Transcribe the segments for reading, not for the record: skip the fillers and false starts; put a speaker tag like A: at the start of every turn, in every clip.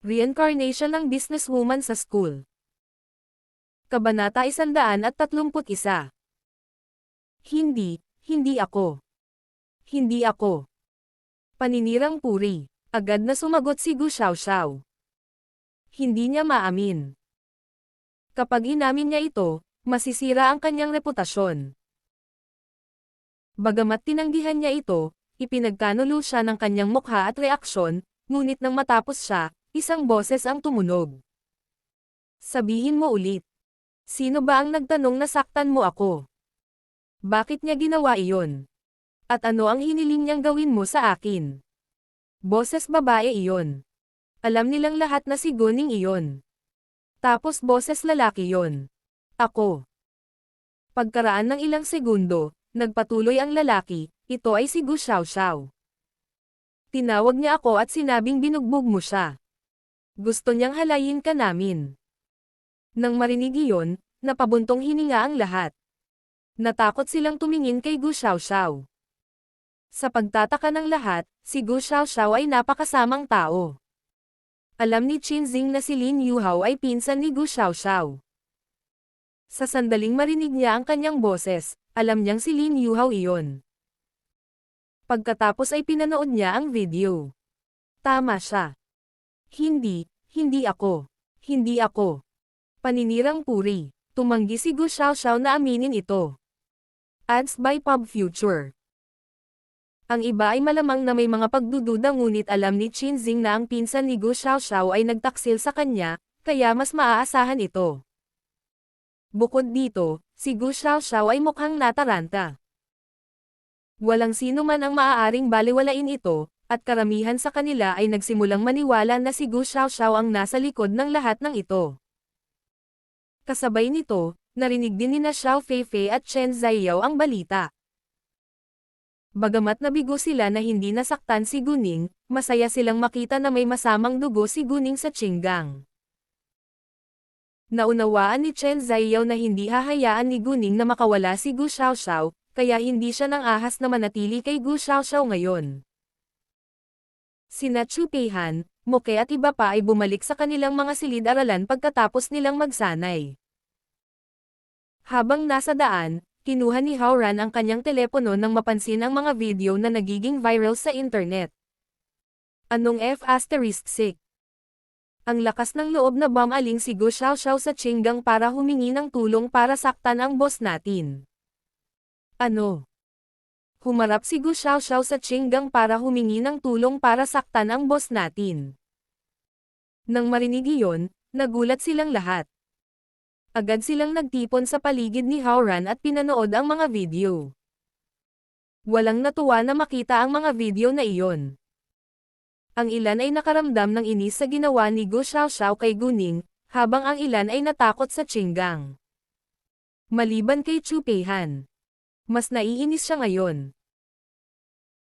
A: Reincarnation ng businesswoman sa school. Kabanata 131. Hindi ako. Hindi ako. Paninirang puri. Agad na sumagot si Gu Xiaoxiao. Hindi niya maamin. Kapag inamin niya ito, masisira ang kanyang reputasyon. Bagamat tinanggihan niya ito, ipinagkanulo siya ng kanyang mukha at reaksyon, ngunit nang matapos siya, isang boses ang tumunog. Sabihin mo ulit. Sino ba ang nagtanong na saktan mo ako? Bakit niya ginawa iyon? At ano ang hiniling niyang gawin mo sa akin? Boses babae iyon. Alam nilang lahat na si Guning iyon. Tapos boses lalaki iyon. Ako. Pagkaraan ng ilang segundo, nagpatuloy ang lalaki, ito ay si Gu Xiaoxiao. Tinawag niya ako at sinabing binugbog mo siya. Gusto niyang halayin ka namin. Nang marinig iyon, napabuntong hininga ang lahat. Natakot silang tumingin kay Gu Xiaoxiao. Sa pagtataka ng lahat, si Gu Xiaoxiao ay napakasamang tao. Alam ni Qinzing na si Lin Yuhao ay pinsan ni Gu Xiaoxiao. Sa sandaling marinig niya ang kanyang boses, alam niyang si Lin Yuhao iyon. Pagkatapos ay pinanood niya ang video. Tama siya. Hindi ako. Hindi ako. Paninirang puri. Tumanggi si Gu Xiaoxiao na aminin ito. Ads by Pub Future. Ang iba ay malamang na may mga pagdududa ngunit alam ni Qinzing na ang pinsan ni Gu Xiaoxiao ay nagtaksil sa kanya, kaya mas maaasahan ito. Bukod dito, si Gu Xiaoxiao ay mukhang nataranta. Walang sino man ang maaaring balewalain ito, at karamihan sa kanila ay nagsimulang maniwala na si Gu Xiaoxiao ang nasa likod ng lahat ng ito. Kasabay nito, narinig din ni Xiao Feifei at Chen Ziyao ang balita. Bagamat nabigo sila na hindi nasaktan si Guning, masaya silang makita na may masamang dugo si Guning sa Qinggang. Naunawaan ni Chen Ziyao na hindi hahayaan ni Guning na makawala si Gu Xiaoxiao, kaya hindi siya nang ahas na manatili kay Gu Xiaoxiao ngayon. Sina Chu Peihan, Moke at iba pa ay bumalik sa kanilang mga silid-aralan pagkatapos nilang magsanay. Habang nasa daan, kinuha ni Hao-ran ang kanyang telepono nang mapansin ang mga video na nagiging viral sa internet. Anong F***? Ang lakas ng loob na bumaling si Gu Xiaoxiao sa Qinggang para humingi ng tulong para saktan ang boss natin. Ano? Humarap si Gu Xiaoxiao sa Qinggang para humingi ng tulong para saktan ang boss natin. Nang marinig iyon, nagulat silang lahat. Agad silang nagtipon sa paligid ni Hao-ran at pinanood ang mga video. Walang natuwa na makita ang mga video na iyon. Ang ilan ay nakaramdam ng inis sa ginawa ni Gu Xiaoxiao kay Guning, habang ang ilan ay natakot sa Qinggang. Maliban kay Chu Peihan. Mas naiinis siya ngayon.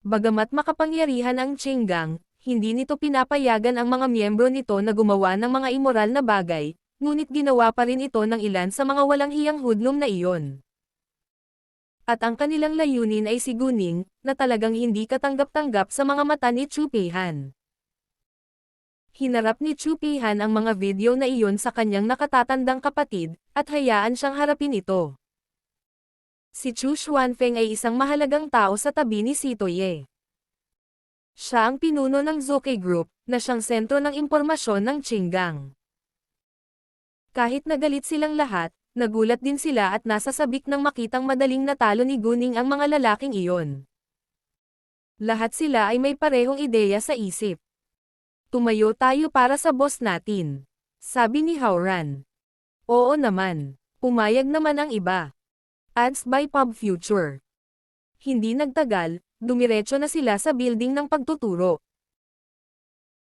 A: Bagamat makapangyarihan ang Qinggang, hindi nito pinapayagan ang mga miyembro nito na gumawa ng mga immoral na bagay, ngunit ginawa pa rin ito ng ilan sa mga walang hiyang hudlom na iyon. At ang kanilang layunin ay si Guning, na talagang hindi katanggap-tanggap sa mga mata ni Chu Peihan. Hinarap ni Chu Peihan ang mga video na iyon sa kanyang nakatatandang kapatid, at hayaan siyang harapin ito. Si Chu Xuanfeng ay isang mahalagang tao sa tabi ni Sito Ye. Siya ang pinuno ng Zouke Group, na siyang sentro ng impormasyon ng Qinggang. Kahit nagalit silang lahat, nagulat din sila at nasasabik nang makitang madaling natalo ni Guning ang mga lalaking iyon. Lahat sila ay may parehong ideya sa isip. Tumayo tayo para sa boss natin. Sabi ni Hao-ran. Oo naman. Pumayag naman ang iba. Ads by Pub Future. Hindi nagtagal, dumiretso na sila sa building ng pagtuturo.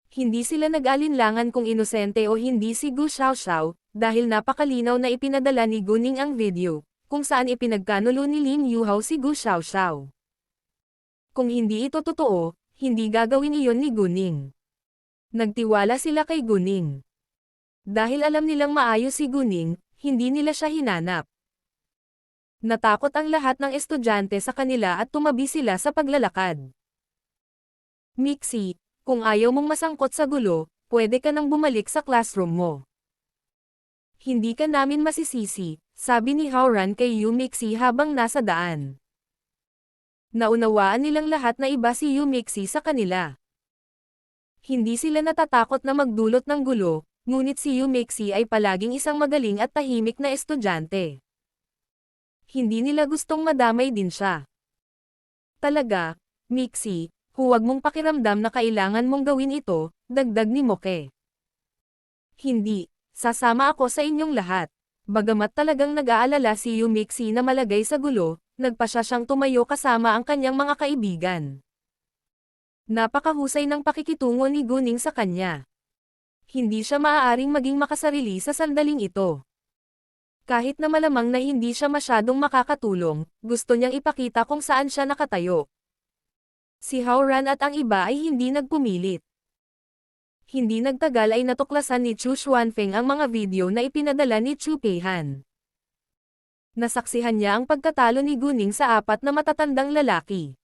A: Hindi sila nag-alinlangan kung inosente o hindi si Gu Xiaoxiao, dahil napakalinaw na ipinadala ni Guning ang video, kung saan ipinagkanulo ni Lin Yuhao si Gu Xiaoxiao. Kung hindi ito totoo, hindi gagawin iyon ni Guning. Nagtiwala sila kay Guning. Dahil alam nilang maayos si Guning, hindi nila siya hinanap. Natakot ang lahat ng estudyante sa kanila at tumabi sila sa paglalakad. Mixie, kung ayaw mong masangkot sa gulo, pwede ka nang bumalik sa classroom mo. Hindi ka namin masisisi, sabi ni Howran kay Yumixi habang nasa daan. Naunawaan nilang lahat na iba si Yumixi sa kanila. Hindi sila natatakot na magdulot ng gulo, ngunit si Yumixi ay palaging isang magaling at tahimik na estudyante. Hindi nila gustong madamay din siya. Talaga, Mixi, huwag mong pakiramdam na kailangan mong gawin ito, dagdag ni Moke. Hindi, sasama ako sa inyong lahat. Bagamat talagang nag-aalala si Yumixi na malagay sa gulo, nagpa siya siyang tumayo kasama ang kanyang mga kaibigan. Napakahusay ng pakikitungo ni Guning sa kanya. Hindi siya maaaring maging makasarili sa sandaling ito. Kahit na malamang na hindi siya masyadong makakatulong, gusto niyang ipakita kung saan siya nakatayo. Si Howran at ang iba ay hindi nagpumilit. Hindi nagtagal ay natuklasan ni Chu Xuanfeng ang mga video na ipinadala ni Chu Peihan. Nasaksihan niya ang pagkatalo ni Guning sa 4 na matatandang lalaki.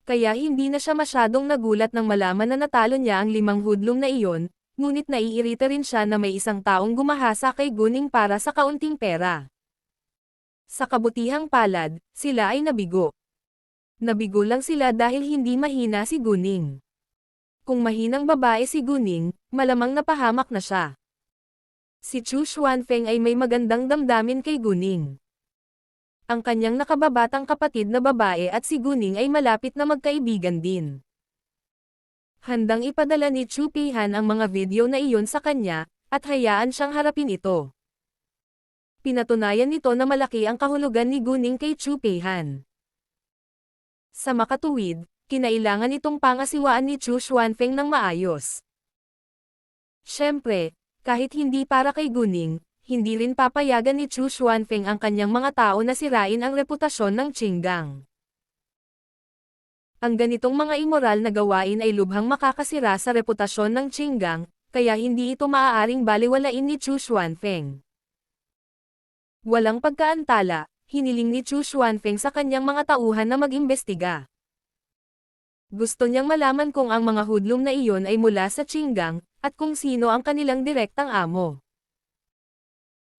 A: Kaya hindi na siya masyadong nagulat nang malaman na natalo niya ang 5 hudlong na iyon, ngunit naiirita rin siya na may isang taong gumahasa kay Guning para sa kaunting pera. Sa kabutihang palad, sila ay nabigo. Nabigo lang sila dahil hindi mahina si Guning. Kung mahinang babae si Guning, malamang napahamak na siya. Si Chu Xuanfeng ay may magandang damdamin kay Guning. Ang kanyang nakababatang kapatid na babae at si Guning ay malapit na magkaibigan din. Handang ipadala ni Chu Peihan ang mga video na iyon sa kanya, at hayaan siyang harapin ito. Pinatunayan nito na malaki ang kahulugan ni Guning kay Chu Peihan. Sa makatuwid, kinailangan itong pangasiwaan ni Chu Xuanfeng ng maayos. Siyempre, kahit hindi para kay Guning, hindi rin papayagan ni Chu Xuanfeng ang kanyang mga tao na sirain ang reputasyon ng Qinggang. Ang ganitong mga immoral na gawain ay lubhang makakasira sa reputasyon ng Qinggang, kaya hindi ito maaaring baliwalain ni Chu Xuanfeng. Walang pagkaantala, hiniling ni Chu Xuanfeng sa kanyang mga tauhan na mag-imbestiga. Gusto niyang malaman kung ang mga hudlom na iyon ay mula sa Qinggang, at kung sino ang kanilang direktang amo.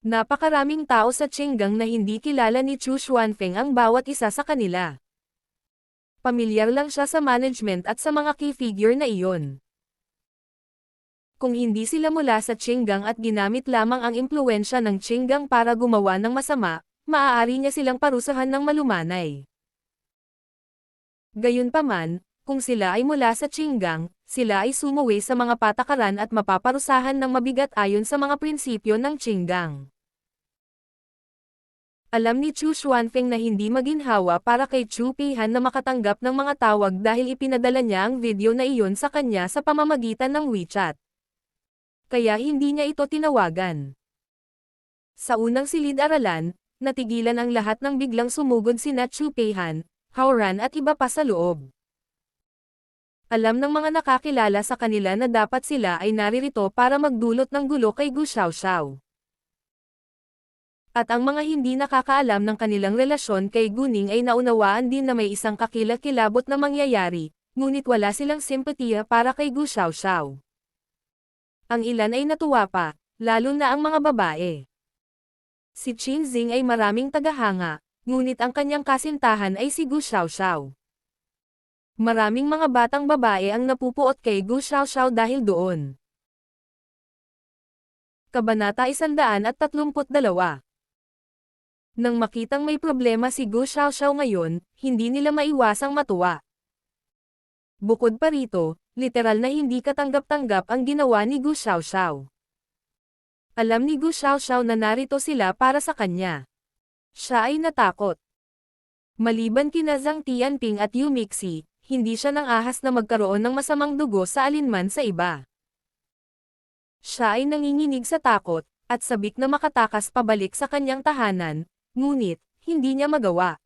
A: Napakaraming tao sa Qinggang na hindi kilala ni Chu Xuanfeng ang bawat isa sa kanila. Pamilyar lang siya sa management at sa mga key figure na iyon. Kung hindi sila mula sa Qinggang at ginamit lamang ang impluwensya ng Qinggang para gumawa ng masama, maaari niya silang parusahan ng malumanay. Gayunpaman, kung sila ay mula sa Qinggang, sila ay sumuwi sa mga patakaran at mapaparusahan ng mabigat ayon sa mga prinsipyo ng Qinggang. Alam ni Chu Xuanfeng na hindi maginhawa para kay Chu Peihan na makatanggap ng mga tawag dahil ipinadala niya ang video na iyon sa kanya sa pamamagitan ng WeChat. Kaya hindi niya ito tinawagan. Sa unang silid-aralan, natigilan ang lahat ng biglang sumugod sina Chu Peihan, Howran at iba pa sa loob. Alam ng mga nakakilala sa kanila na dapat sila ay naririto para magdulot ng gulo kay Gu Xiaoxiao. At ang mga hindi nakakaalam ng kanilang relasyon kay Guning ay naunawaan din na may isang kakilakilabot na mangyayari, ngunit wala silang simpatiya para kay Gu Xiaoxiao. Ang ilan ay natuwa pa, lalo na ang mga babae. Si Qin Xing ay maraming tagahanga, ngunit ang kanyang kasintahan ay si Gu Xiaoxiao. Maraming mga batang babae ang napupuot kay Gu Xiaoxiao dahil doon. Kabanata 132. Nang makitang may problema si Gu Xiaoxiao ngayon, hindi nila maiwasang matuwa. Bukod pa rito, literal na hindi katanggap-tanggap ang ginawa ni Gu Xiaoxiao. Alam ni Gu Xiaoxiao na narito sila para sa kanya. Siya ay natakot. Maliban kina Zhang Tianping at Yu Mixi, hindi siya nang ahas na magkaroon ng masamang dugo sa alinman sa iba. Siya ay nanginginig sa takot, at sabik na makatakas pabalik sa kanyang tahanan, ngunit, hindi niya magawa.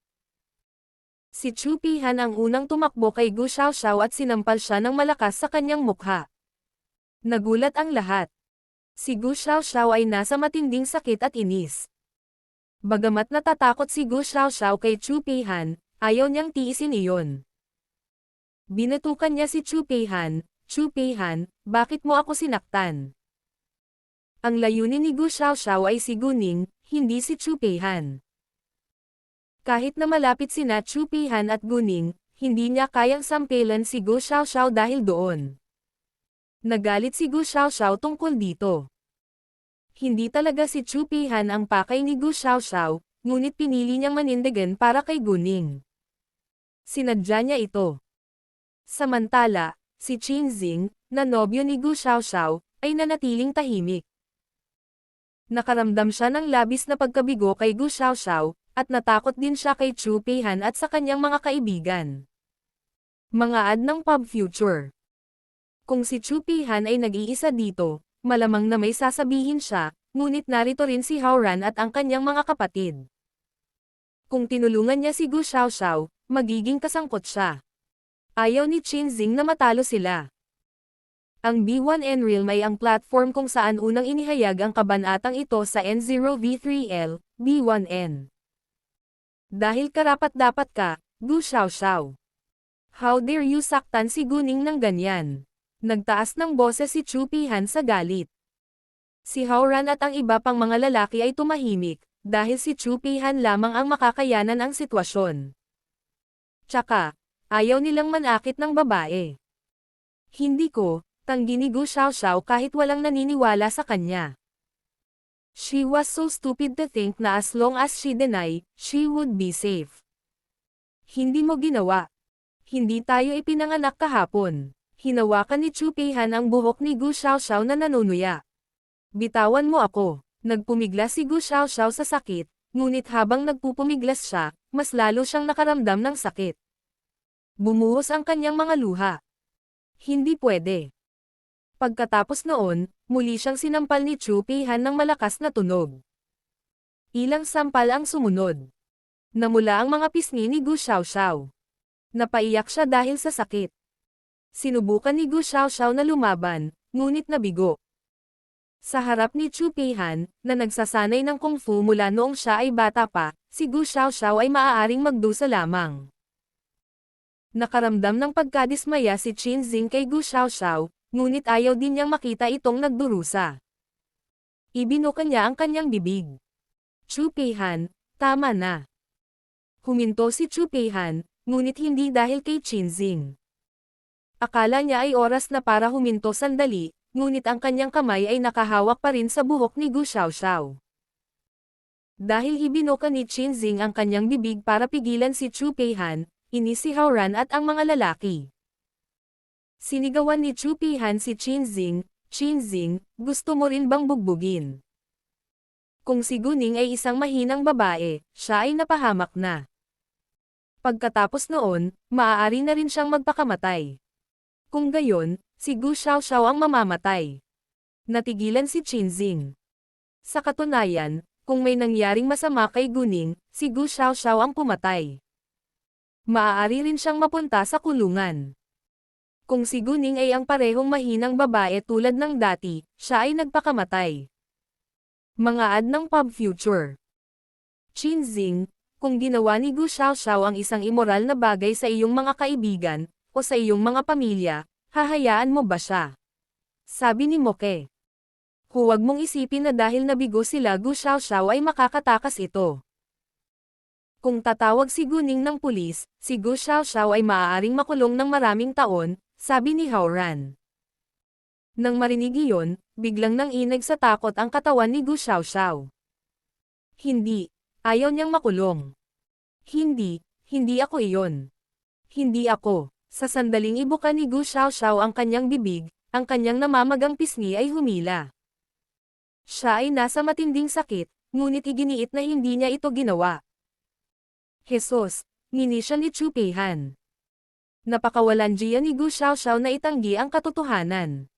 A: Si Chu Peihan ang unang tumakbo kay Gu Xiaoxiao at sinampal siya ng malakas sa kanyang mukha. Nagulat ang lahat. Si Gu Xiaoxiao ay nasa matinding sakit at inis. Bagamat natatakot si Gu Xiaoxiao kay Chu Peihan, ayaw niyang tiisin iyon. Binatukan niya si Chu Peihan, Chu Peihan, bakit mo ako sinaktan? Ang layunin ni Gu Xiaoxiao ay si Guning, hindi si Chu Peihan. Kahit na malapit sina Chu Peihan at Guning, hindi niya kayang sampelan si Gu Xiaoxiao dahil doon. Nagalit si Gu Xiaoxiao tungkol dito. Hindi talaga si Chu Peihan ang pakay ni Gu Xiaoxiao, ngunit pinili niyang manindigan para kay Guning. Sinadya niya ito. Samantala, si Qinzing, na nobyo ni Gu Xiaoxiao, ay nanatiling tahimik. Nakaramdam siya ng labis na pagkabigo kay Gu Xiaoxiao, at natakot din siya kay Chu Peihan at sa kanyang mga kaibigan. Mga ad ng pub future. Kung si Chu Peihan ay nag-iisa dito, malamang na may sasabihin siya, ngunit narito rin si Hao Ran at ang kanyang mga kapatid. Kung tinulungan niya si Gu Xiaoxiao, magiging kasangkot siya. Ayaw ni Qinzing na matalo sila. Ang B1N Realm ay ang platform kung saan unang inihayag ang kabanatang ito sa N0V3L, B1N. Dahil karapat-dapat ka, Gu Xiaoxiao. How dare you saktan si Guning ng ganyan? Nagtaas ng boses si Chu Peihan sa galit. Si Hao Ran at ang iba pang mga lalaki ay tumahimik, dahil si Chu Peihan lamang ang makakayanan ang sitwasyon. Tsaka, ayaw nilang manakit ng babae. Hindi ko, tanggi ni Gu Xiaoxiao kahit walang naniniwala sa kanya. She was so stupid to think na as long as she deny, she would be safe. Hindi mo ginawa. Hindi tayo ipinanganak kahapon. Hinawakan ni Chu Peihan ang buhok ni Gu Xiaoxiao na nanunuya. Bitawan mo ako. Nagpumiglas si Gu Xiaoxiao sa sakit, ngunit habang nagpupumiglas siya, mas lalo siyang nakaramdam ng sakit. Bumuhos ang kanyang mga luha. Hindi pwede. Pagkatapos noon, muli siyang sinampal ni Chu Peihan ng malakas na tunog. Ilang sampal ang sumunod. Namula ang mga pisngi ni Gu Xiaoxiao. Napaiyak siya dahil sa sakit. Sinubukan ni Gu Xiaoxiao na lumaban, ngunit nabigo. Sa harap ni Chu Peihan, na nagsasanay ng kung fu mula noong siya ay bata pa, si Gu Xiaoxiao ay maaaring magdusa lamang. Nakaramdam ng pagkadismaya si Qinzing kay Gu Xiaoxiao, ngunit ayaw din niyang makita itong nagdurusa. Ibinuka niya ang kanyang bibig. Chu Peihan, tama na. Huminto si Chu Peihan, ngunit hindi dahil kay Qinzing. Akala niya ay oras na para huminto sandali, ngunit ang kanyang kamay ay nakahawak pa rin sa buhok ni Gu Xiaoxiao. Dahil ibinuka ni Qinzing ang kanyang bibig para pigilan si Chu Peihan, inis si Hao Ran at ang mga lalaki. Sinigawan ni Chu Peihan si Qinzing, Qinzing, gusto mo rin bang bugbugin? Kung si Guning ay isang mahinang babae, siya ay napahamak na. Pagkatapos noon, maaari na rin siyang magpakamatay. Kung gayon, si Gu Xiaoxiao ang mamamatay. Natigilan si Qinzing. Sa katunayan, kung may nangyaring masama kay Guning, si Gu Xiaoxiao ang pumatay. Maaari rin siyang mapunta sa kulungan. Kung si Guning ay ang parehong mahinang babae tulad ng dati, siya ay nagpakamatay. Mga ad ng pub future. Qinzing, kung ginawa ni Gu Xiaoxiao ang isang immoral na bagay sa iyong mga kaibigan, o sa iyong mga pamilya, hahayaan mo ba siya? Sabi ni Moke. Huwag mong isipin na dahil nabigo sila Gu Xiaoxiao ay makakatakas ito. Kung tatawag si Guning ng pulis, si Gu Xiaoxiao ay maaaring makulong ng maraming taon, sabi ni Hao Ran. Nang marinig iyon, biglang nanginag sa takot ang katawan ni Gu Xiaoxiao. Hindi, ayaw niyang makulong. Hindi ako iyon. Hindi ako. Sa sandaling ibuka ni Gu Xiaoxiao ang kanyang bibig, ang kanyang namamagang pisngi ay humila. Siya ay nasa matinding sakit, ngunit iginiit na hindi niya ito ginawa. Jesus, ngini siya ni Chu Peihan. Napakawalandiya ni Gu Xiaoxiao na itanggi ang katotohanan.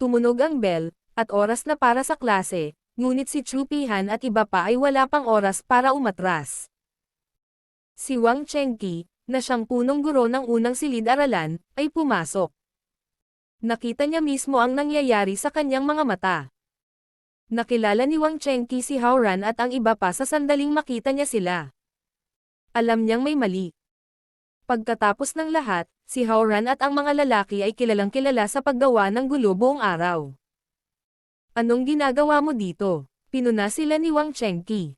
A: Tumunog ang bell, at oras na para sa klase, ngunit si Chu Peihan at iba pa ay wala pang oras para umatras. Si Wang Chengqi, na siyang punong guro ng unang silid-aralan, ay pumasok. Nakita niya mismo ang nangyayari sa kanyang mga mata. Nakilala ni Wang Chengqi si Hao Ran at ang iba pa sa sandaling makita niya sila. Alam niyang may mali. Pagkatapos ng lahat, si Howran at ang mga lalaki ay kilalang kilala sa paggawa ng gulo buong araw. Anong ginagawa mo dito? Pinuna sila ni Wang Chengqi.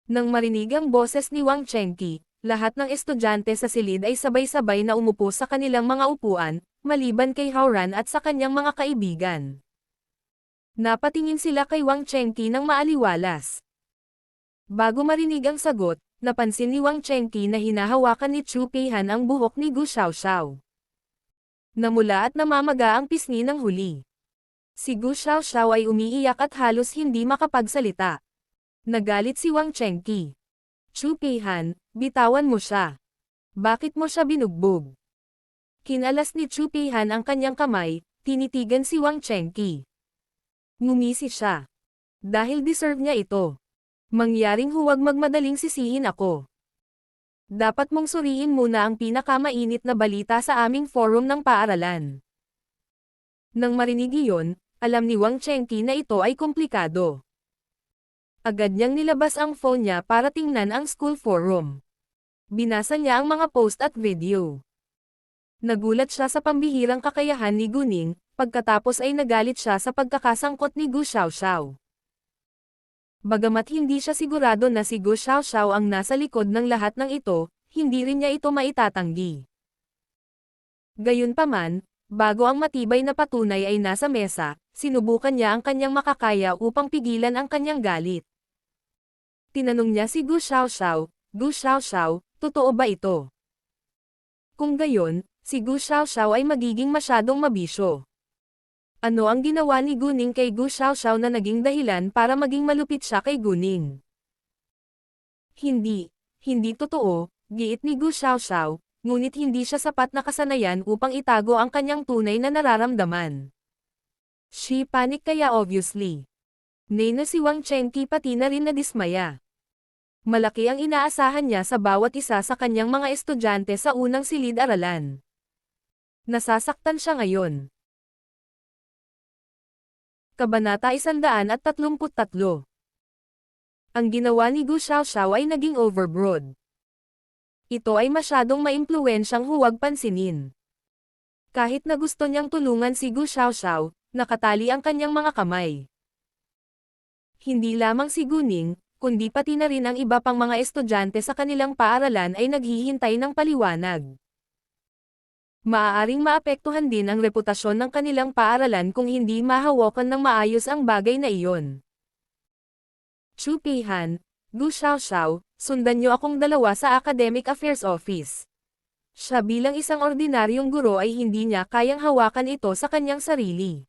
A: Nang marinig ang boses ni Wang Chengqi, lahat ng estudyante sa silid ay sabay-sabay na umupo sa kanilang mga upuan, maliban kay Howran at sa kanyang mga kaibigan. Napatingin sila kay Wang Chengqi ng maaliwalas. Bago marinig ang sagot, napansin ni Wang Chengqi na hinahawakan ni Chu Peihan ang buhok ni Gu Xiaoxiao. Namula at namamaga ang pisngi ng huli. Si Gu Xiaoxiao ay umiiyak at halos hindi makapagsalita. Nagalit si Wang Chengqi. Chu Peihan, bitawan mo siya. Bakit mo siya binugbog? Kinalas ni Chu Peihan ang kanyang kamay, tinitigan si Wang Chengqi. Ngumisi siya. Dahil deserve niya ito. Mangyaring huwag magmadaling sisihin ako. Dapat mong suriin muna ang pinakamainit na balita sa aming forum ng paaralan. Nang marinig iyon, alam ni Wang Chengqi na ito ay komplikado. Agad niyang nilabas ang phone niya para tingnan ang school forum. Binasa niya ang mga post at video. Nagulat siya sa pambihirang kakayahan ni Guning, pagkatapos ay nagalit siya sa pagkakasangkot ni Gu Xiaoxiao. Bagamat hindi siya sigurado na si Gu Xiaoxiao ang nasa likod ng lahat ng ito, hindi rin niya ito maitatanggi. Gayunpaman, bago ang matibay na patunay ay nasa mesa, sinubukan niya ang kanyang makakaya upang pigilan ang kanyang galit. Tinanong niya si Gu Xiaoxiao, Gu Xiaoxiao, totoo ba ito? Kung gayon, si Gu Xiaoxiao ay magiging masyadong mabisyo. Ano ang ginawa ni Guning kay Gu Xiaoxiao na naging dahilan para maging malupit siya kay Guning? Hindi totoo, giit ni Gu Xiaoxiao, ngunit hindi siya sapat na kasanayan upang itago ang kanyang tunay na nararamdaman. She panic kaya obviously. Nay na si Wang Chengqi pati na rin nadismaya. Malaki ang inaasahan niya sa bawat isa sa kanyang mga estudyante sa unang silid-aralan. Nasasaktan siya ngayon. Kabanata 133. Ang ginawa ni Gu Xiaoxiao ay naging overbroad. Ito ay masyadong maimpluwensyang huwag pansinin. Kahit na gusto niyang tulungan si Gu Xiaoxiao, nakatali ang kanyang mga kamay. Hindi lamang si Guning, kundi pati na rin ang iba pang mga estudyante sa kanilang paaralan ay naghihintay ng paliwanag. Maaaring maapektuhan din ang reputasyon ng kanilang paaralan kung hindi mahawakan ng maayos ang bagay na iyon. Chu Peihan, Gu Xiaoxiao, sundan niyo akong dalawa sa Academic Affairs Office. Siya bilang isang ordinaryong guro ay hindi niya kayang hawakan ito sa kanyang sarili.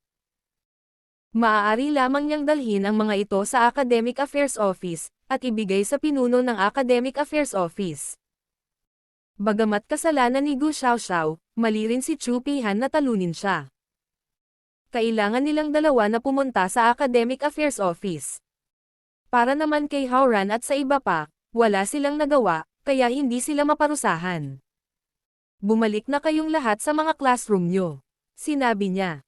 A: Maaari lamang niyang dalhin ang mga ito sa Academic Affairs Office, at ibigay sa pinuno ng Academic Affairs Office. Bagamat kasalanan ni Gu Xiaoxiao, mali rin si Chu Peihan na talunin siya. Kailangan nilang dalawa na pumunta sa Academic Affairs Office. Para naman kay Howran at sa iba pa, wala silang nagawa, kaya hindi sila maparusahan. Bumalik na kayong lahat sa mga classroom nyo, sinabi niya.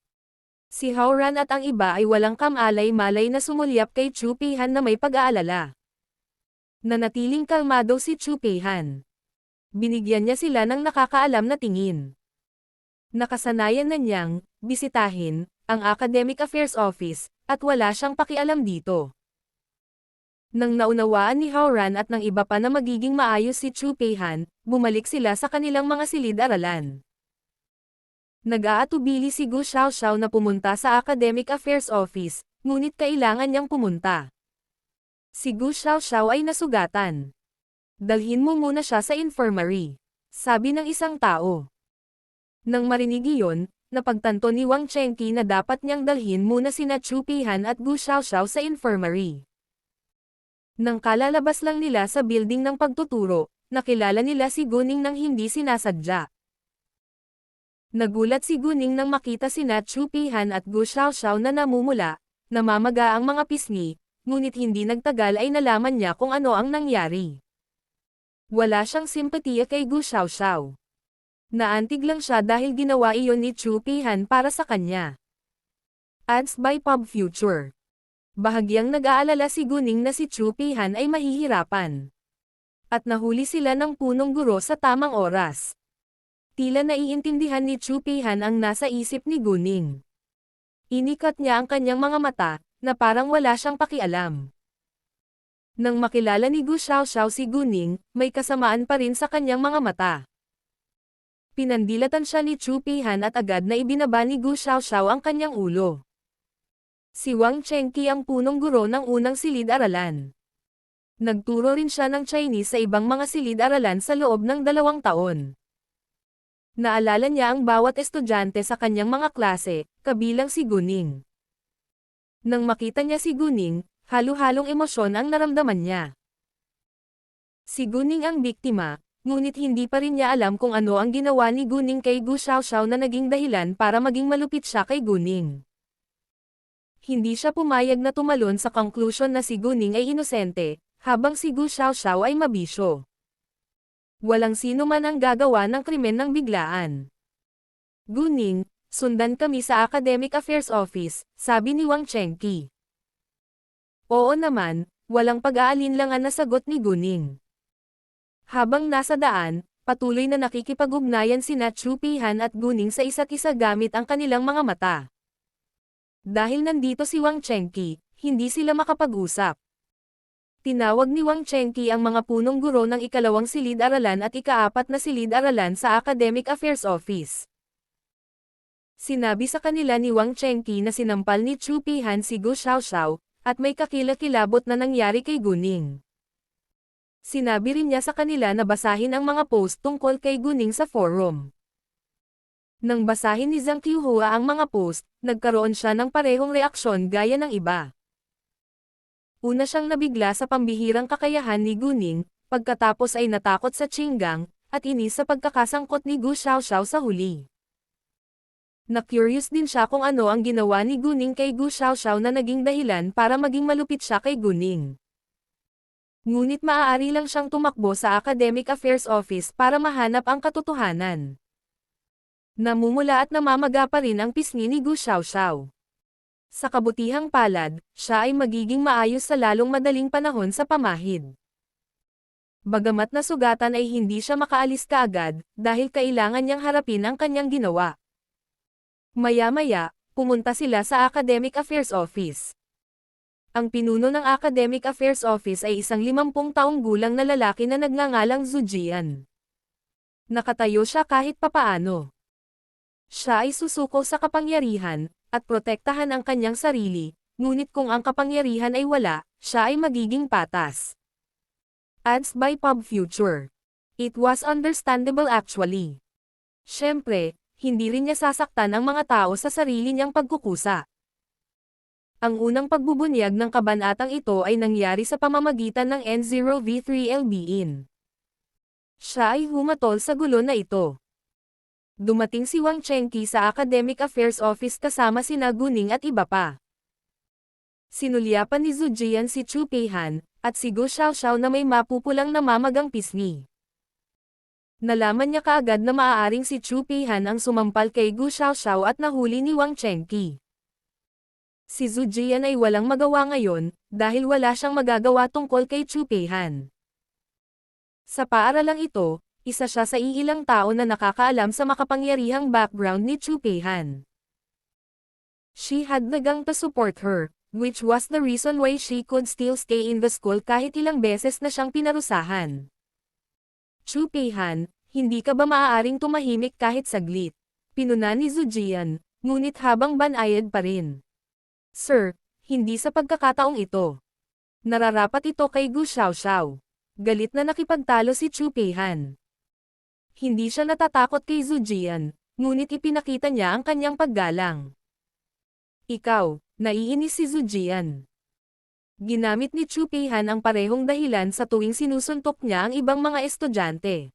A: Si Howran at ang iba ay walang kamalay-malay na sumulyap kay Chu Peihan na may pag-aalala. Nanatiling kalmado si Chu Peihan. Binigyan niya sila ng nakakaalam na tingin. Nakasanayan na niyang bisitahin ang Academic Affairs Office, at wala siyang pakialam dito. Nang naunawaan ni Howran at ng iba pa na magiging maayos si Chu Peihan, bumalik sila sa kanilang mga silid-aralan. Nag-aatubili si Gu Xiaoxiao na pumunta sa Academic Affairs Office, ngunit kailangan niyang pumunta. Si Gu Xiaoxiao ay nasugatan. Dalhin mo muna siya sa infirmary, sabi ng isang tao. Nang marinig iyon, napagtanto ni Wang Chengqi na dapat niyang dalhin muna sina Chu Peihan at Gu Xiaoxiao sa infirmary. Nang kalalabas lang nila sa building ng pagtuturo, nakilala nila si Guning nang hindi sinasadya. Nagulat si Guning nang makita sina Chu Peihan at Gu Xiaoxiao na namumula, namamaga ang mga pisngi, ngunit hindi nagtagal ay nalaman niya kung ano ang nangyari. Wala siyang simpatiya kay Gu Xiaoxiao. Naantig lang siya dahil ginawa iyon ni Chu Peihan para sa kanya. Ads by Pub Future. Bahagyang nag-aalala si Guning na si Chu Peihan ay mahihirapan. At nahuli sila ng punong guro sa tamang oras. Tila naiintindihan ni Chu Peihan ang nasa isip ni Guning. Inikat niya ang kanyang mga mata, na parang wala siyang pakialam. Nang makilala ni Gu Xiaoxiao si Guning, may kasamaan pa rin sa kanyang mga mata. Pinandilatan siya ni Chu Peihan at agad na ibinaba ni Gu Xiaoxiao ang kanyang ulo. Si Wang Chengqi ang punong guro ng unang silid-aralan. Nagturo rin siya ng Chinese sa ibang mga silid-aralan sa loob ng 2 taon. Naalala niya ang bawat estudyante sa kanyang mga klase, kabilang si Guning. Nang makita niya si Guning, halo-halong emosyon ang naramdaman niya. Si Guning ang biktima, ngunit hindi pa rin niya alam kung ano ang ginawa ni Guning kay Gu Xiaoxiao na naging dahilan para maging malupit siya kay Guning. Hindi siya pumayag na tumalon sa conclusion na si Guning ay inosente, habang si Gu Xiaoxiao ay mabisyo. Walang sino man ang gagawa ng krimen ng biglaan. Guning, sundan kami sa Academic Affairs Office, sabi ni Wang Chengqi. Oo naman, walang pag-aalinlangan na sagot ni Guning. Habang nasa daan, patuloy na nakikipag-ugnayan sina Chu Peihan at Guning sa isa't isa gamit ang kanilang mga mata. Dahil nandito si Wang Chengqi, hindi sila makapag-usap. Tinawag ni Wang Chengqi ang mga punong guro ng ikalawang silid-aralan at ika-4 na silid-aralan sa Academic Affairs Office. Sinabi sa kanila ni Wang Chengqi na sinampal ni Chu Peihan si Gu Xiaoxiao, at may kakilakilabot na nangyari kay Guning. Sinabi rin niya sa kanila na basahin ang mga post tungkol kay Guning sa forum. Nang basahin ni Zhang Qiuhua ang mga post, nagkaroon siya ng parehong reaksyon gaya ng iba. Una siyang nabigla sa pambihirang kakayahan ni Guning, pagkatapos ay natakot sa Qinggang, at inis sa pagkakasangkot ni Gu Xiaoxiao sa huli. Na-curious din siya kung ano ang ginawa ni Guning kay Gu Xiaoxiao na naging dahilan para maging malupit siya kay Guning. Ngunit maaari lang siyang tumakbo sa Academic Affairs Office para mahanap ang katotohanan. Namumula at namamaga pa rin ang pisngi ni Gu Xiaoxiao. Sa kabutihang palad, siya ay magiging maayos sa lalong madaling panahon sa pamahid. Bagamat nasugatan ay hindi siya makaalis kaagad, dahil kailangan niyang harapin ang kanyang ginawa. Maya-maya, pumunta sila sa Academic Affairs Office. Ang pinuno ng Academic Affairs Office ay isang 50 taong gulang na lalaki na nagngangalang Zhu Jian. Nakatayo siya kahit papaano. Siya ay susuko sa kapangyarihan, at protektahan ang kanyang sarili, ngunit kung ang kapangyarihan ay wala, siya ay magiging patas. Ads by Pub Future. It was understandable actually. Siyempre, hindi rin niya sasaktan ang mga tao sa sarili niyang pagkukusa. Ang unang pagbubunyag ng kabanatang ito ay nangyari sa pamamagitan ng N0V3LB-in. Siya ay humatol sa gulo na ito. Dumating si Wang Chengqi sa Academic Affairs Office kasama sina Guning at iba pa. Sinulyapan ni Zhu Jian si Chu Peihan, at si Gu Xiaoxiao na may mapupulang namamagang pisngi. Nalaman niya kaagad na maaaring si Chu Peihan ang sumampal kay Gu Xiaoxiao at nahuli ni Wang Chengqi. Si Zhu Jian ay walang magawa ngayon, dahil wala siyang magagawa tungkol kay Chu Peihan. Sa paaralang ito, isa siya sa iilang tao na nakakaalam sa makapangyarihang background ni Chu Peihan. She had the gang to support her, which was the reason why she could still stay in the school kahit ilang beses na siyang pinarusahan. Chu Peihan, hindi ka ba maaaring tumahimik kahit saglit? Pinuna ni Zhu Jian, ngunit habang banayad pa rin. Sir, hindi sa pagkakataong ito. Nararapat ito kay Gu Xiaoxiao. Galit na nakipagtalo si Chu Peihan. Hindi siya natatakot kay Zhu Jian, ngunit ipinakita niya ang kanyang paggalang. Ikaw, naiinis si Zhu Jian. Ginamit ni Chu Peihan ang parehong dahilan sa tuwing sinusuntok niya ang ibang mga estudyante.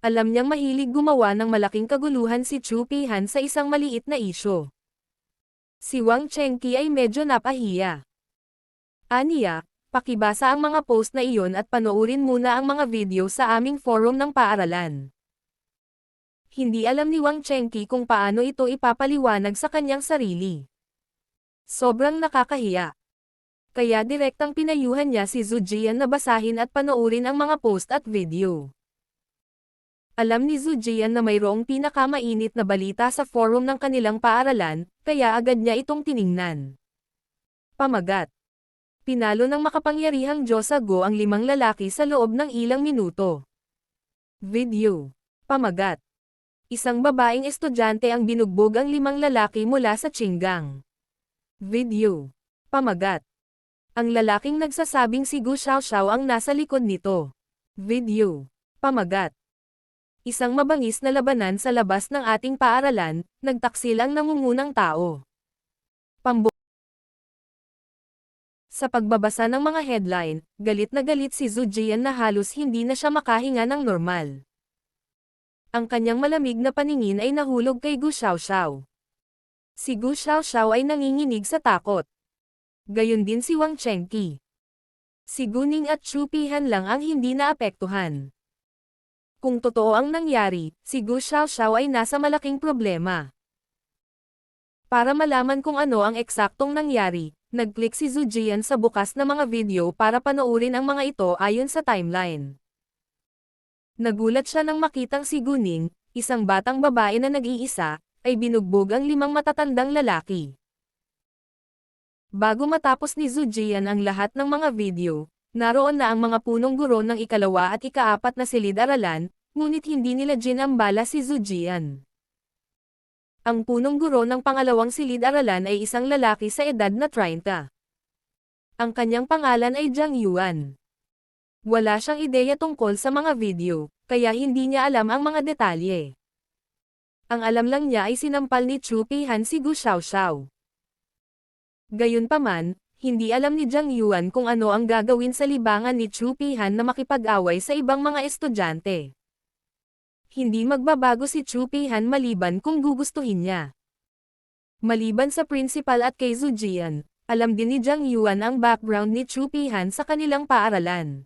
A: Alam niyang mahilig gumawa ng malaking kaguluhan si Chu Peihan sa isang maliit na isyu. Si Wang Chengqi ay medyo napahiya. Aniya, pakibasa ang mga post na iyon at panoorin muna ang mga video sa aming forum ng paaralan. Hindi alam ni Wang Chengqi kung paano ito ipapaliwanag sa kanyang sarili. Sobrang nakakahiya. kaya direktang pinayuhan niya si Zhu Jian na basahin at panoorin ang mga post at video. Alam ni Zhu Jian na mayroong pinakamainit na balita sa forum ng kanilang paaralan, kaya agad niya itong tiningnan. Pamagat. Pinalo ng makapangyarihang Diyosa Go ang 5 lalaki sa loob ng ilang minuto. Video. Pamagat. Isang babaeng estudyante ang binugbog ang 5 lalaki mula sa Qinggang. Video. Pamagat. Ang lalaking nagsasabing si Gu Xiaoxiao ang nasa likod nito. Video. Pamagat. Isang mabangis na labanan sa labas ng ating paaralan, nagtaksil ang nangungunang tao. Sa pagbabasa ng mga headline, galit na galit si Zhu Jian na halos hindi na siya makahinga ng normal. Ang kanyang malamig na paningin ay nahulog kay Gu Xiaoxiao. Si Gu Xiaoxiao ay nanginginig sa takot. Gayon din si Wang Chengqi. Si Guning at Chu Pihan lang ang hindi naapektuhan. Kung totoo ang nangyari, si Gu Xiaoxiao ay nasa malaking problema. Para malaman kung ano ang eksaktong nangyari, nag-click si Zhu Jian sa bukas na mga video para panoorin ang mga ito ayon sa timeline. Nagulat siya nang makitang si Guning, isang batang babae na nag-iisa, ay binugbog ang 5 matatandang lalaki. Bago matapos ni Zhu Jian ang lahat ng mga video, naroon na ang mga punong guro ng ikalawa at ika-4 na silid-aralan, ngunit hindi nila ginambala si Zhu Jian. Ang punong guro ng pangalawang silid-aralan ay isang lalaki sa edad na 30. Ang kanyang pangalan ay Jiang Yuan. Wala siyang ideya tungkol sa mga video, kaya hindi niya alam ang mga detalye. Ang alam lang niya ay sinampal ni Chu Pihan si Gu Xiaoxiao. Gayunpaman, hindi alam ni Jiang Yuan kung ano ang gagawin sa libangan ni Chu Pihan na makipag-away sa ibang mga estudyante. Hindi magbabago si Chu Pihan maliban kung gugustuhin niya. Maliban sa principal at kay Zhu Jian, alam din ni Jiang Yuan ang background ni Chu Pihan sa kanilang paaralan.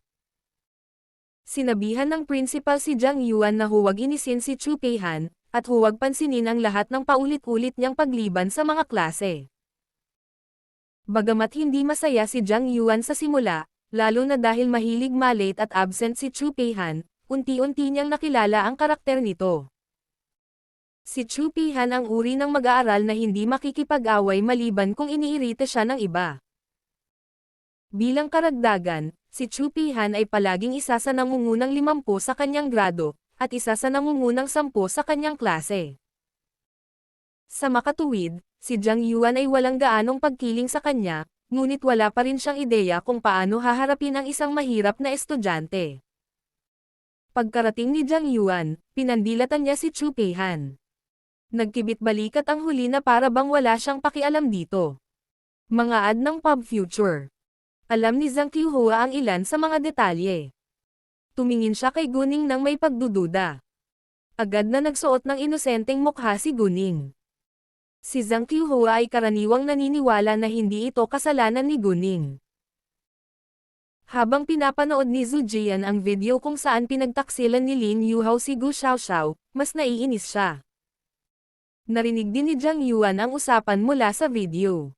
A: Sinabihan ng principal si Jiang Yuan na huwag inisin si Chu Pihan, at huwag pansinin ang lahat ng paulit-ulit niyang pagliban sa mga klase. Bagamat hindi masaya si Jiang Yuan sa simula, lalo na dahil mahilig malate at absent si Chu Pihan, unti-unti niyang nakilala ang karakter nito. Si Chu Pihan ang uri ng mag-aaral na hindi makikipag-away maliban kung iniirita siya ng iba. Bilang karagdagan, si Chu Pihan ay palaging isa sa nangungunang 50 sa kanyang grado, at isa sa nangungunang 10 sa kanyang klase. Sa makatuwid, si Jiang Yuan ay walang gaanong pagkiling sa kanya, ngunit wala pa rin siyang ideya kung paano haharapin ang isang mahirap na estudyante. Pagkarating ni Jiang Yuan, pinandilatan niya si Chu Pihan. Nagkibit balikat ang huli na para bang wala siyang pakialam dito. Mga ad ng pub future. Alam ni Zhang Qiuhua ang ilan sa mga detalye. Tumingin siya kay Guning nang may pagdududa. Agad na nagsuot ng inosenteng mukha si Guning. Si Zhang Qiuhua ay karaniwang naniniwala na hindi ito kasalanan ni Guning. Habang pinapanood ni Zhu Jian ang video kung saan pinagtaksilan ni Lin Yuhao si Gu Xiaoxiao, mas naiinis siya. Narinig din ni Jiang Yuan ang usapan mula sa video.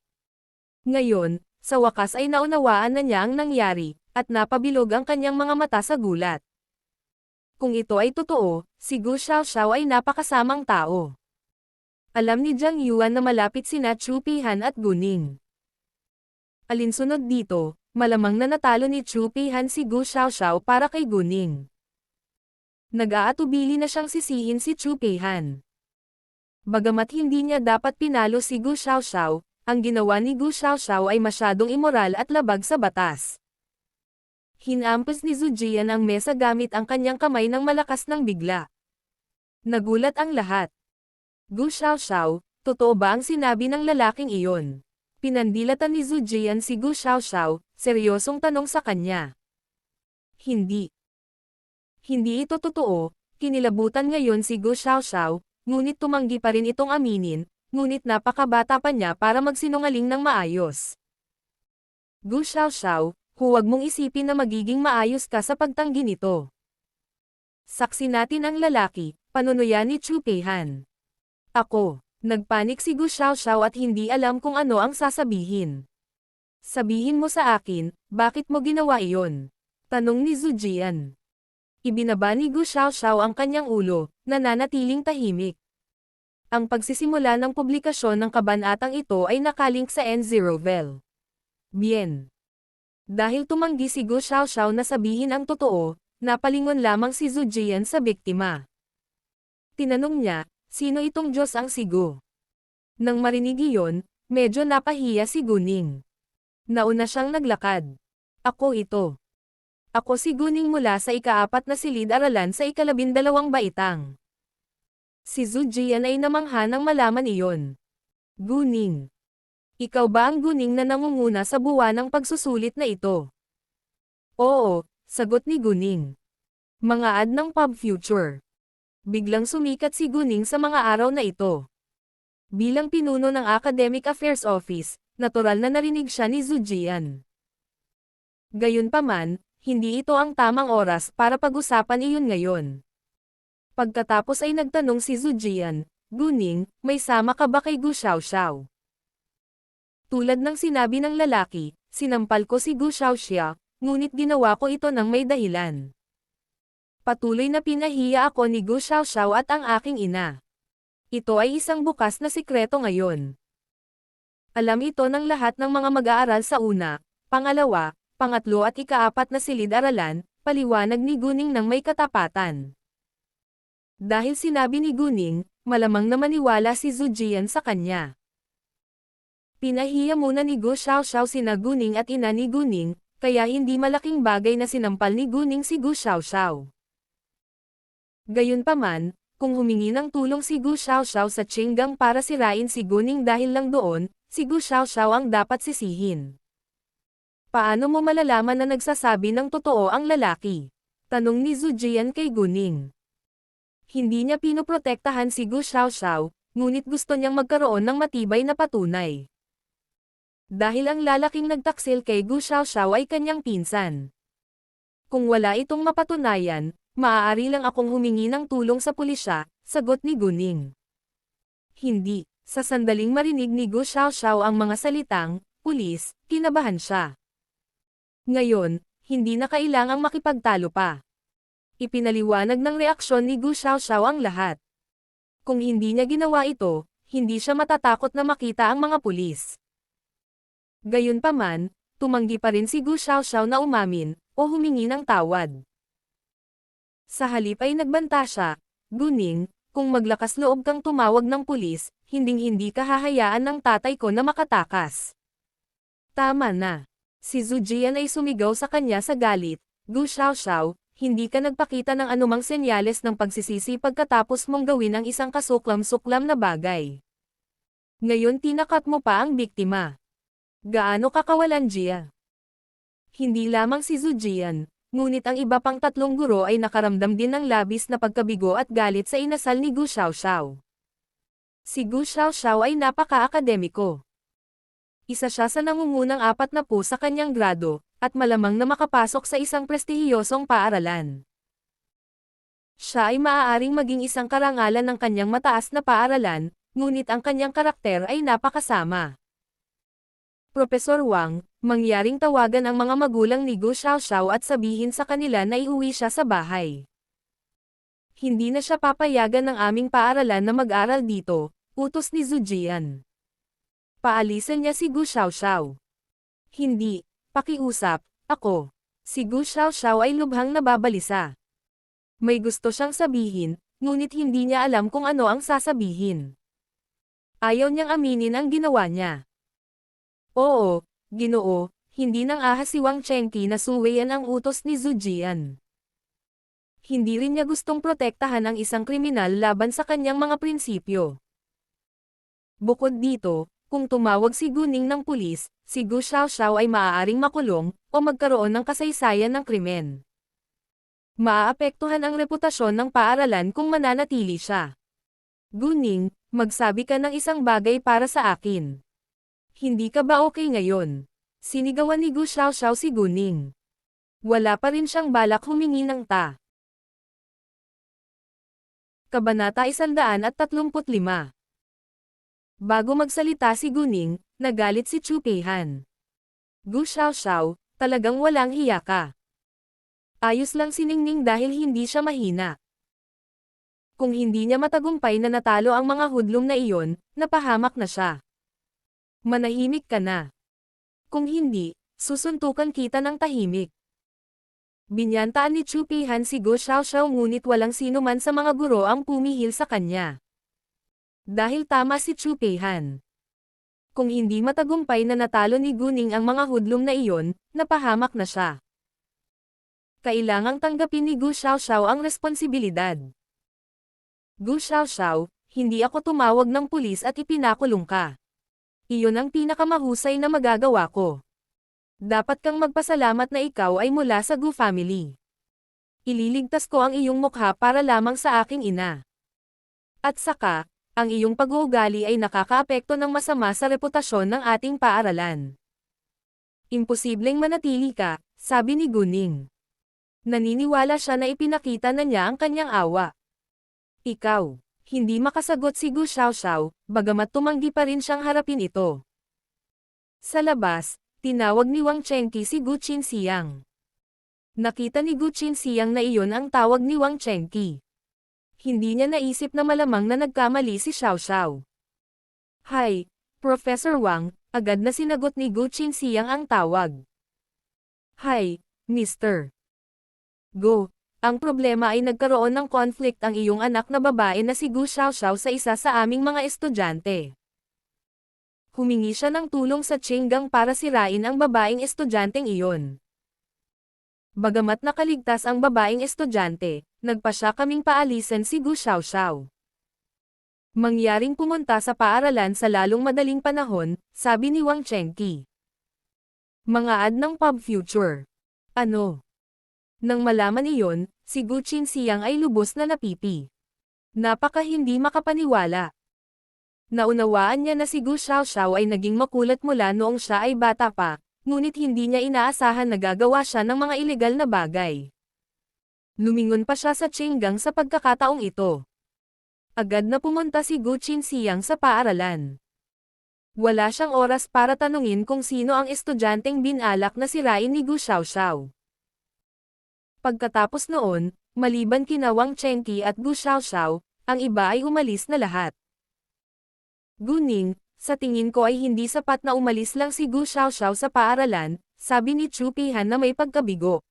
A: Ngayon, sa wakas ay naunawaan na niya ang nangyari, at napabilog ang kanyang mga mata sa gulat. Kung ito ay totoo, si Gu Xiaoxiao ay napakasamang tao. Alam ni Jiang Yuan na malapit sina Chu Pihan at Guning. Alinsunod dito, malamang na natalo ni Chu Pihan si Gu Xiaoxiao para kay Guning. Nag-aatubili na siyang sisihin si Chu Pihan. Bagamat hindi niya dapat pinalo si Gu Xiaoxiao, ang ginawa ni Gu Xiaoxiao ay masyadong immoral at labag sa batas. Hinampas ni Zhu Jian ang mesa gamit ang kanyang kamay ng malakas ng bigla. Nagulat ang lahat. Gu Xiaoxiao, totoo ba ang sinabi ng lalaking iyon? Pinandilatan ni Zhu Jian si Gu Xiaoxiao, seryosong tanong sa kanya. Hindi. Hindi ito totoo, kinilabutan ngayon si Gu Xiaoxiao, ngunit tumanggi pa rin itong aminin, ngunit napakabata pa niya para magsinungaling ng maayos. Gu Xiaoxiao, huwag mong isipin na magiging maayos ka sa pagtanggi nito. Saksi natin ang lalaki, panunuya ni Chu Pihan. Ako. Nagpanik si Gu Xiaoxiao at hindi alam kung ano ang sasabihin. Sabihin mo sa akin, bakit mo ginawa iyon? Tanong ni Zhu Jian. Ibinaba ni Gu Xiaoxiao ang kanyang ulo, nananatiling tahimik. Ang pagsisimula ng publikasyon ng kabanatang ito ay nakalink sa N0vel. Bien. Dahil tumanggi si Gu Xiaoxiao na sabihin ang totoo, napalingon lamang si Zhu Jian sa biktima. Tinanong niya, sino itong Diyos ang si Gu? Nang marinig iyon, medyo napahiya si Guning. Nauna siyang naglakad. Ako ito. Ako si Guning mula sa ika-4 na silid-aralan sa ika-12 baitang. Si Zhu Jian ay namangha nang malaman iyon. Guning. Ikaw ba ang Guning na nangunguna sa buwanang pagsusulit na ito? Oo, sagot ni Guning. Mga ad ng Pub Future. Biglang sumikat si Guning sa mga araw na ito. Bilang pinuno ng Academic Affairs Office, natural na narinig siya ni Zhu Jian. Gayunpaman, hindi ito ang tamang oras para pag-usapan iyon ngayon. Pagkatapos ay nagtanong si Zhu Jian, Guning, may sama ka ba kay Gu Xiaoxiao? Tulad ng sinabi ng lalaki, sinampal ko si Gu Xiaoxiao, ngunit ginawa ko ito ng may dahilan. Patuloy na pinahiya ako ni Gu Xiaoxiao at ang aking ina. Ito ay isang bukas na sikreto ngayon. Alam ito ng lahat ng mga mag-aaral sa una, pangalawa, pangatlo at ika-4 na silid-aralan, paliwanag ni Guning ng may katapatan. Dahil sinabi ni Guning, malamang na maniwala si Zhu Jian sa kanya. Pinahiya muna ni Gu Xiaoxiao sina Guning at ina ni Guning, kaya hindi malaking bagay na sinampal ni Guning si Gu Xiaoxiao. Gayunpaman, kung humingi ng tulong si Gu Xiaoxiao sa Qinggang para sirain si Guning dahil lang doon, si Gu Xiaoxiao ang dapat sisihin. Paano mo malalaman na nagsasabi ng totoo ang lalaki? Tanong ni Zhu Jian kay Guning. Hindi niya pinoprotektahan si Gu Xiaoxiao, ngunit gusto niyang magkaroon ng matibay na patunay. Dahil ang lalaking nagtaksil kay Gu Xiaoxiao ay kanyang pinsan. Kung wala itong mapatunayan, maaari lang akong humingi ng tulong sa pulisya, sagot ni Guning. Hindi, sa sandaling marinig ni Gu Xiaoxiao ang mga salitang, pulis, kinabahan siya. Ngayon, hindi na kailangang makipagtalo pa. Ipinaliwanag ng reaksyon ni Gu Xiaoxiao ang lahat. Kung hindi niya ginawa ito, hindi siya matatakot na makita ang mga pulis. Gayunpaman, tumanggi pa rin si Gu Xiaoxiao na umamin, o humingi ng tawad. Sa halip ay nagbanta siya, Guning, kung maglakas loob kang tumawag ng pulis, hinding-hindi ka hahayaan ng tatay ko na makatakas. Tama na. Si Zhu Jian ay sumigaw sa kanya sa galit, Gu Xiaoxiao, hindi ka nagpakita ng anumang senyales ng pagsisisi pagkatapos mong gawin ang isang kasuklam-suklam na bagay. Ngayon tinakat mo pa ang biktima. Gaano ka kawalandiya? Hindi lamang si Zhu Jian, ngunit ang iba pang 3 guro ay nakaramdam din ng labis na pagkabigo at galit sa inasal ni Gu Xiaoxiao. Si Gu Xiaoxiao ay napaka-akademiko. Isa siya sa nangungunang 40 sa kanyang grado, at malamang na makapasok sa isang prestihiyosong paaralan. Siya ay maaaring maging isang karangalan ng kanyang mataas na paaralan, ngunit ang kanyang karakter ay napakasama. Profesor Wang, mangyaring tawagan ang mga magulang ni Gu Xiaoxiao at sabihin sa kanila na iuwi siya sa bahay. Hindi na siya papayagan ng aming paaralan na mag-aral dito, utos ni Zhu Jian. Paalisan niya si Gu Xiaoxiao. Hindi. Pakiusap, ako. Si Gu Xiaoxiao ay lubhang nababalisa. May gusto siyang sabihin, ngunit hindi niya alam kung ano ang sasabihin. Ayaw niyang aminin ang ginawa niya. Oo, Ginoo, hindi nang ahas si Wang Chengqi na suwayan ang utos ni Zhu Jian. Hindi rin niya gustong protektahan ang isang kriminal laban sa kanyang mga prinsipyo. Bukod dito, kung tumawag si Guning ng pulis, si Gu Xiaoxiao ay maaaring makulong, o magkaroon ng kasaysayan ng krimen. Maaapektuhan ang reputasyon ng paaralan kung mananatili siya. Guning, magsabi ka ng isang bagay para sa akin. Hindi ka ba okay ngayon? Sinigawan ni Gu Xiaoxiao si Guning. Wala pa rin siyang balak humingi ng Kabanata 135. Bago magsalita si Guning, nagalit si Chu Peihan. Gu Xiaoxiao, talagang walang hiya ka. Ayos lang si Ningning dahil hindi siya mahina. Kung hindi niya matagumpay na natalo ang mga hudlom na iyon, napahamak na siya. Manahimik ka na. Kung hindi, susuntukan kita ng tahimik. Binyantaan ni Chu Peihan si Gu Xiaoxiao ngunit walang sino man sa mga guro ang pumihil sa kanya. Dahil tama si Chu Peihan. Kung hindi matagumpay na natalo ni Gu Ning ang mga hudlom na iyon, napahamak na siya. Kailangang tanggapin ni Gu Xiaoxiao ang responsibilidad. Gu Xiaoxiao, hindi ako tumawag ng pulis at ipinakulong ka. Iyon ang pinakamahusay na magagawa ko. Dapat kang magpasalamat na ikaw ay mula sa Gu family. Ililigtas ko ang iyong mukha para lamang sa aking ina. At saka, ang iyong pag-uugali ay nakakaapekto ng masama sa reputasyon ng ating paaralan. Imposibleng manatili ka, sabi ni Gu Ning. Naniniwala siya na ipinakita na niya ang kanyang awa. Ikaw, hindi makasagot si Gu Xiaoxiao, bagamat tumanggi pa rin siyang harapin ito. Sa labas, tinawag ni Wang Chengqi si Gu Qinxiang. Nakita ni Gu Qinxiang na iyon ang tawag ni Wang Chengqi. Hindi niya naisip na malamang na nagkamali si Xiaoxiao. Hi, Professor Wang, agad na sinagot ni Gu Qinxiang ang tawag. Hi, Mr. Go. Ang problema ay nagkaroon ng conflict ang iyong anak na babae na si Gu Xiaoxiao sa isa sa aming mga estudyante. Humingi siya ng tulong sa Qinggang para sirain ang babaeng estudyanteng iyon. Bagamat nakaligtas ang babaeng estudyante, nagpa siya kaming paalisan si Gu Xiaoxiao. Mangyaring pumunta sa paaralan sa lalong madaling panahon, sabi ni Wang Chengqi. Mga ad ng Pub Future. Ano? Nang malaman iyon, si Gu Qinxiang ay lubos na napipi. Napaka hindi makapaniwala. Naunawaan niya na si Gu Xiaoxiao ay naging makulat mula noong siya ay bata pa, ngunit hindi niya inaasahan na gagawa siya ng mga ilegal na bagay. Lumingon pa siya sa Qinggang sa pagkakataong ito. Agad na pumunta si Gu Qinxiang sa paaralan. Wala siyang oras para tanungin kung sino ang estudyanteng binalak na sirain ni Gu Xiaoxiao. Pagkatapos noon, maliban kina Wang Chengqi at Gu Xiaoxiao, ang iba ay umalis na lahat. Gu Ning, sa tingin ko ay hindi sapat na umalis lang si Gu Xiaoxiao sa paaralan, sabi ni Chu Peihan na may pagkabigo.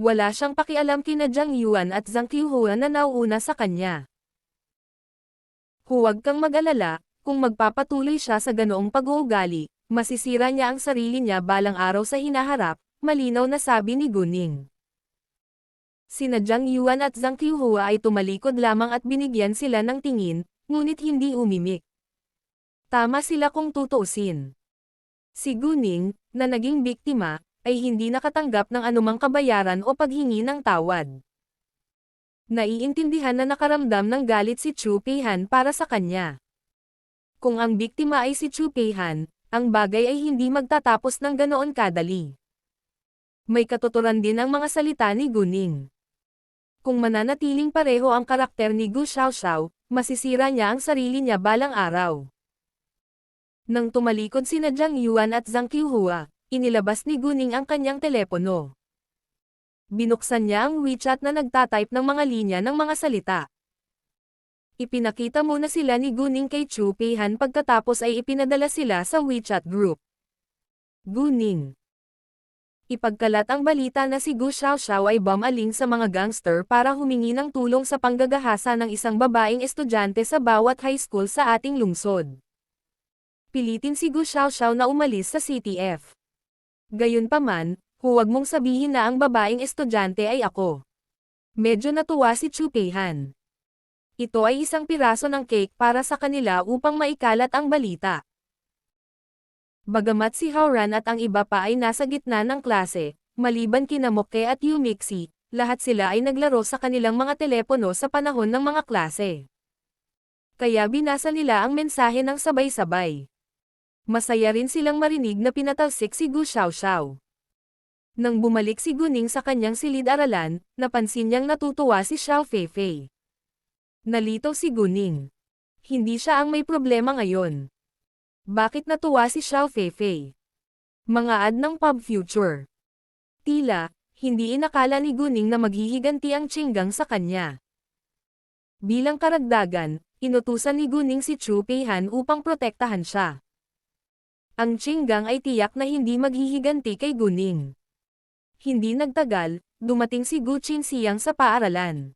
A: Wala siyang pakialam kina Jiang Yuan at Zhang Qiuhua na nauuna sa kanya. Huwag kang mag-alala, kung magpapatuloy siya sa ganoong pag-uugali, masisira niya ang sarili niya balang araw sa hinaharap, malinaw na sabi ni Gu Ning. Sina Jiang Yuan at Zhang Qiuhua ay tumalikod lamang at binigyan sila ng tingin, ngunit hindi umimik. Tama sila kung tutuusin. Si Gu Ning, na naging biktima, ay hindi nakatanggap ng anumang kabayaran o paghingi ng tawad. Naiintindihan na nakaramdam ng galit si Chu Peihan para sa kanya. Kung ang biktima ay si Chu Peihan, ang bagay ay hindi magtatapos ng ganoon kadali. May katuturan din ang mga salita ni Gu Ning. Kung mananatiling pareho ang karakter ni Gu Xiaoxiao, masisira niya ang sarili niya balang araw. Nang tumalikod sina Jiang Yuan at Zhang Qiuhua, inilabas ni Gu Ning ang kanyang telepono. Binuksan niya ang WeChat na nagtatype ng mga linya ng mga salita. Ipinakita muna sila ni Gu Ning kay Chu Peihan pagkatapos ay ipinadala sila sa WeChat group. Gu Ning. Ipagkalat ang balita na si Gu Xiaoxiao ay bumaling sa mga gangster para humingi ng tulong sa panggagahasa ng isang babaeng estudyante sa bawat high school sa ating lungsod. Pilitin si Gu Xiaoxiao na umalis sa CTF. Gayunpaman, huwag mong sabihin na ang babaeng estudyante ay ako. Medyo natuwa si Chu Peihan. Ito ay isang piraso ng cake para sa kanila upang maikalat ang balita. Bagamat si Haoran at ang iba pa ay nasa gitna ng klase, maliban kina Moke at Yumixi, lahat sila ay naglaro sa kanilang mga telepono sa panahon ng mga klase. Kaya binasa nila ang mensahe ng sabay-sabay. Masaya rin silang marinig na pinatalsik si Gu Xiaoxiao. Nang bumalik si Gu Ning sa kanyang silid-aralan, napansin niyang natutuwa si Xiao Feifei. Nalito si Gu Ning. Hindi siya ang may problema ngayon. Bakit natuwa si Xiao Feifei? Mga ad ng Pub Future. Tila, hindi inakala ni Guning na maghihiganti ang Qinggang sa kanya. Bilang karagdagan, inutusan ni Guning si Chu Peihan upang protektahan siya. Ang Qinggang ay tiyak na hindi maghihiganti kay Guning. Hindi nagtagal, dumating si Gu Qinxiang sa paaralan.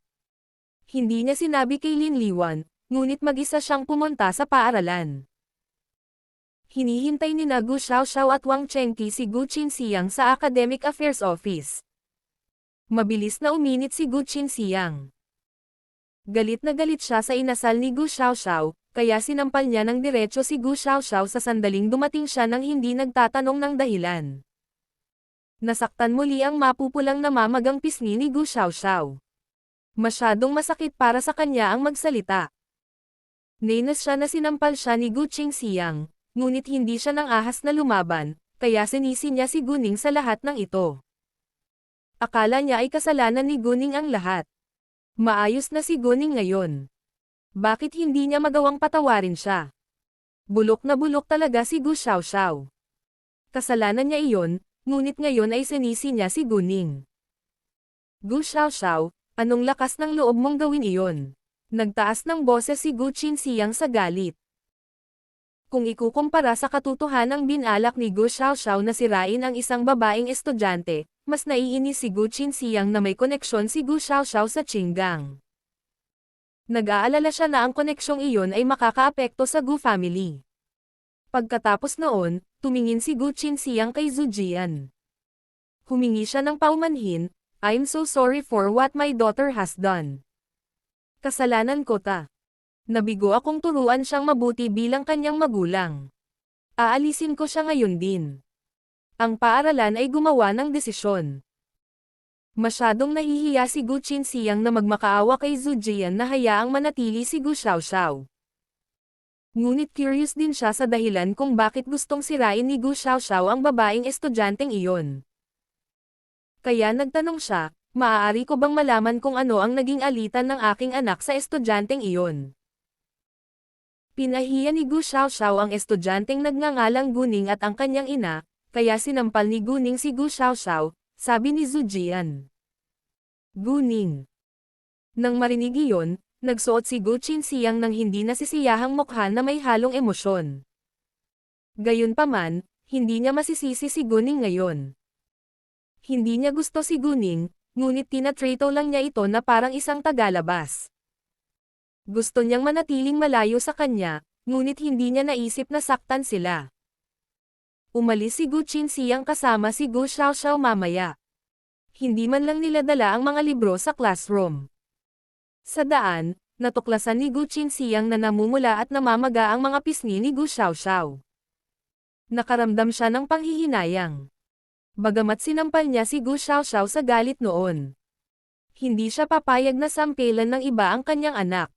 A: Hindi niya sinabi kay Lin Liwan, ngunit mag-isa siyang pumunta sa paaralan. Hinihintay ni Gu Xiaoxiao at Wang Chengqi si Gu Qinxiang sa Academic Affairs Office. Mabilis na uminit si Gu Qinxiang. Galit na galit siya sa inasal ni Gu Xiaoxiao, kaya sinampal niya ng diretso si Gu Xiaoxiao sa sandaling dumating siya nang hindi nagtatanong ng dahilan. Nasaktan muli ang mapupulang namamagang pisngi ni Gu Xiaoxiao. Masyadong masakit para sa kanya ang magsalita. Nainis siya na sinampal siya ni Gu Qinxiang, ngunit hindi siya nang ahas na lumaban, kaya sinisi niya si Guning sa lahat ng ito. Akala niya ay kasalanan ni Guning ang lahat. Maayos na si Guning ngayon. Bakit hindi niya magawang patawarin siya? Bulok na bulok talaga si Gu Xiaoxiao. Kasalanan niya iyon, ngunit ngayon ay sinisi niya si Guning. Gu Xiaoxiao, anong lakas ng loob mong gawin iyon? Nagtaas ng boses si Gu Qinxiang sa galit. Kung ikukumpara sa katotohanang binalak ni Gu Xiaoxiao na sirain ang isang babaeng estudyante, mas naiinis si Gu Qinxiang na may koneksyon si Gu Xiaoxiao sa Qinggang. Nag-aalala siya na ang koneksyong iyon ay makakaapekto sa Gu family. Pagkatapos noon, tumingin si Gu Qinxiang kay Zhu Jian. Humingi siya ng paumanhin, "I'm so sorry for what my daughter has done. Kasalanan ko ta. Nabigo akong turuan siyang mabuti bilang kanyang magulang. Aalisin ko siya ngayon din." Ang paaralan ay gumawa ng desisyon. Masyadong nahihiya si Gu Qinxiang na magmakaawa kay Zhu Jian na hayaang manatili si Gu Xiaoxiao. Ngunit curious din siya sa dahilan kung bakit gustong sirain ni Gu Xiaoxiao ang babaeng estudyanteng iyon. Kaya nagtanong siya, "Maaari ko bang malaman kung ano ang naging alitan ng aking anak sa estudyanteng iyon?" Pinahiya ni Gu Xiaoxiao ang estudyanteng nagngangalang Guning at ang kanyang ina, kaya sinampal ni Guning si Gu Xiaoxiao, sabi ni Zhu Jian. Guning. Nang marinig iyon, nagsuot si Gu Qinxiang ng hindi nasisiyahang mukha na may halong emosyon. Gayunpaman, hindi niya masisisi si Guning ngayon. Hindi niya gusto si Guning, ngunit tinatrato lang niya ito na parang isang tagalabas. Gusto niyang manatiling malayo sa kanya, ngunit hindi niya naisip na saktan sila. Umalis si Gu Qinxiang kasama si Gu Xiaoxiao mamaya. Hindi man lang nila dala ang mga libro sa classroom. Sa daan, natuklasan ni Gu Qinxiang na namumula at namamaga ang mga pisngi ni Gu Xiaoxiao. Nakaramdam siya ng panghihinayang. Bagamat sinampal niya si Gu Xiaoxiao sa galit noon, hindi siya papayag na sampelan ng iba ang kanyang anak.